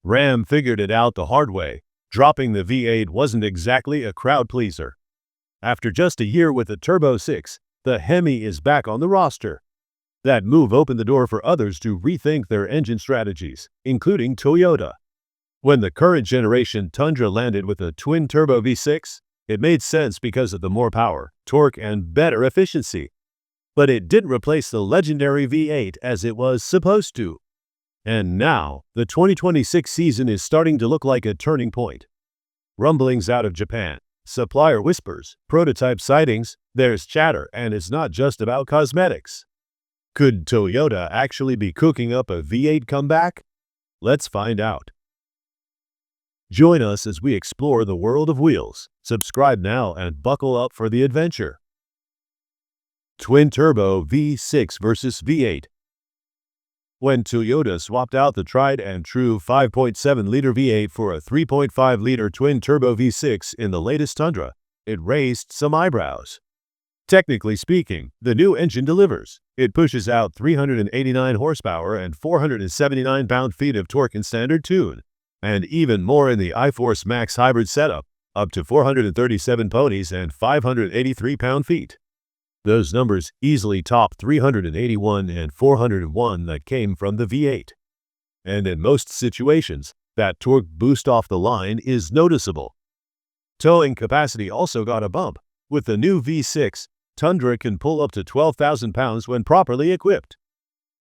Ram figured it out the hard way. Dropping the V8 wasn't exactly a crowd pleaser. After just a year with the Turbo 6, the HEMI is back on the roster. That move opened the door for others to rethink their engine strategies, including Toyota. When the current generation Tundra landed with a twin-turbo V6, it made sense because of the more power, torque, and better efficiency. But it didn't replace the legendary V8 as it was supposed to. And now, the 2026 season is starting to look like a turning point. Rumblings out of Japan, supplier whispers, prototype sightings, there's chatter, and it's not just about cosmetics. Could Toyota actually be cooking up a V8 comeback? Let's find out. Join us as we explore the world of wheels. Subscribe now and buckle up for the adventure. Twin-turbo V6 versus V8. When Toyota swapped out the tried-and-true 5.7-liter V8 for a 3.5-liter twin-turbo V6 in the latest Tundra, it raised some eyebrows. Technically speaking, the new engine delivers. It pushes out 389 horsepower and 479 pound-feet of torque in standard tune, and even more in the iForce Max hybrid setup, up to 437 ponies and 583 pound-feet. Those numbers easily top 381 and 401 that came from the V8. And in most situations, that torque boost off the line is noticeable. Towing capacity also got a bump. With the new V6, Tundra can pull up to 12,000 pounds when properly equipped.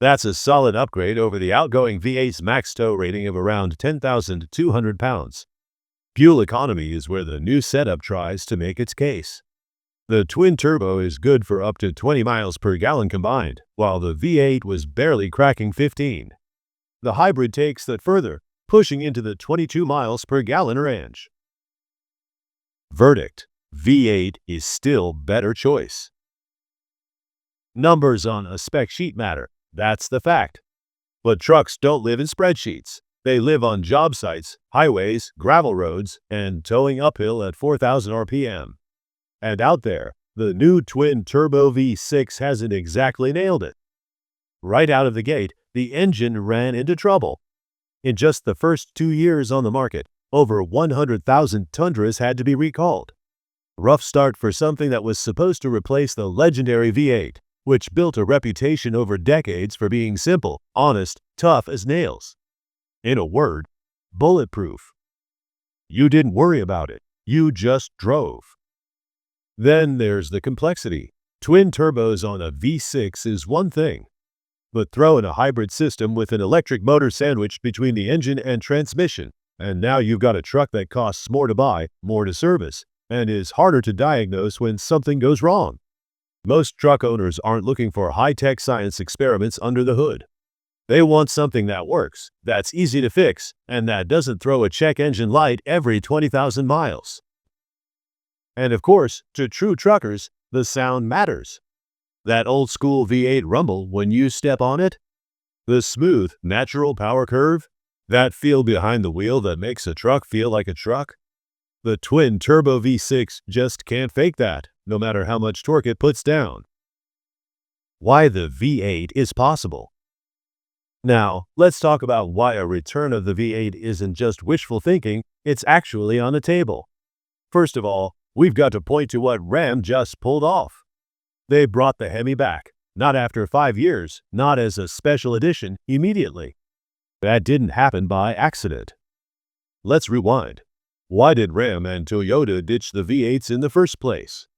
That's a solid upgrade over the outgoing V8's max tow rating of around 10,200 pounds. Fuel economy is where the new setup tries to make its case. The twin-turbo is good for up to 20 miles per gallon combined, while the V8 was barely cracking 15. The hybrid takes that further, pushing into the 22 miles per gallon range. Verdict: V8 is still better choice. Numbers on a spec sheet matter, that's the fact. But trucks don't live in spreadsheets. They live on job sites, highways, gravel roads, and towing uphill at 4,000 RPM. And out there, the new twin-turbo V6 hasn't exactly nailed it. Right out of the gate, the engine ran into trouble. In just the first 2 years on the market, over 100,000 Tundras had to be recalled. Rough start for something that was supposed to replace the legendary V8, which built a reputation over decades for being simple, honest, tough as nails. In a word, bulletproof. You didn't worry about it. You just drove. Then there's the complexity. Twin turbos on a V6 is one thing, but throw in a hybrid system with an electric motor sandwiched between the engine and transmission, and now you've got a truck that costs more to buy, more to service, and is harder to diagnose when something goes wrong. Most truck owners aren't looking for high-tech science experiments under the hood. They want something that works, that's easy to fix, and that doesn't throw a check engine light every 20,000 miles. And of course, to true truckers, the sound matters. That old-school V8 rumble when you step on it? The smooth, natural power curve? That feel behind the wheel that makes a truck feel like a truck? The twin-turbo V6 just can't fake that, no matter how much torque it puts down. Why the V8 is possible. Now, let's talk about why a return of the V8 isn't just wishful thinking, it's actually on the table. First of all, we've got to point to what Ram just pulled off. They brought the HEMI back, not after 5 years, not as a special edition, immediately. That didn't happen by accident. Let's rewind. Why did Ram and Toyota ditch the V8s in the first place?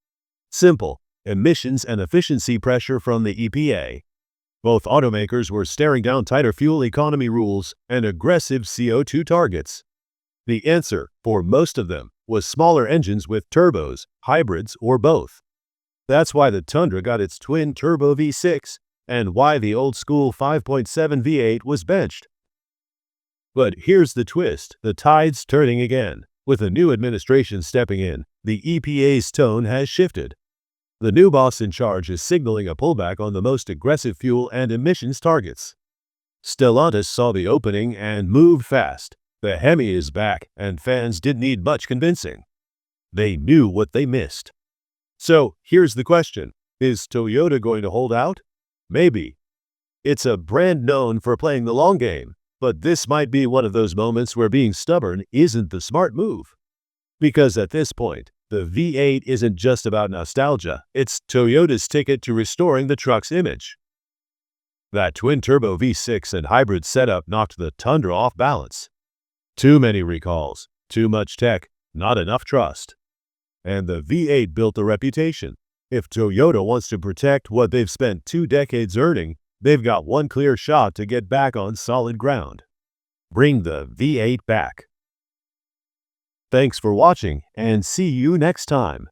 Simple: emissions and efficiency pressure from the EPA. Both automakers were staring down tighter fuel economy rules and aggressive CO2 targets. The answer, for most of them, was smaller engines with turbos, hybrids, or both. That's why the Tundra got its twin-turbo V6, and why the old-school 5.7 V8 was benched. But here's the twist: the tide's turning again. With a new administration stepping in, the EPA's tone has shifted. The new boss in charge is signaling a pullback on the most aggressive fuel and emissions targets. Stellantis saw the opening and moved fast. The HEMI is back, and fans didn't need much convincing. They knew what they missed. So, here's the question. Is Toyota going to hold out? Maybe. It's a brand known for playing the long game. But this might be one of those moments where being stubborn isn't the smart move. Because at this point, the V8 isn't just about nostalgia, it's Toyota's ticket to restoring the truck's image. That twin-turbo V6 and hybrid setup knocked the Tundra off balance. Too many recalls, too much tech, not enough trust. And the V8 built a reputation. If Toyota wants to protect what they've spent 2 decades earning, they've got one clear shot to get back on solid ground. Bring the V8 back. Thanks for watching, and see you next time.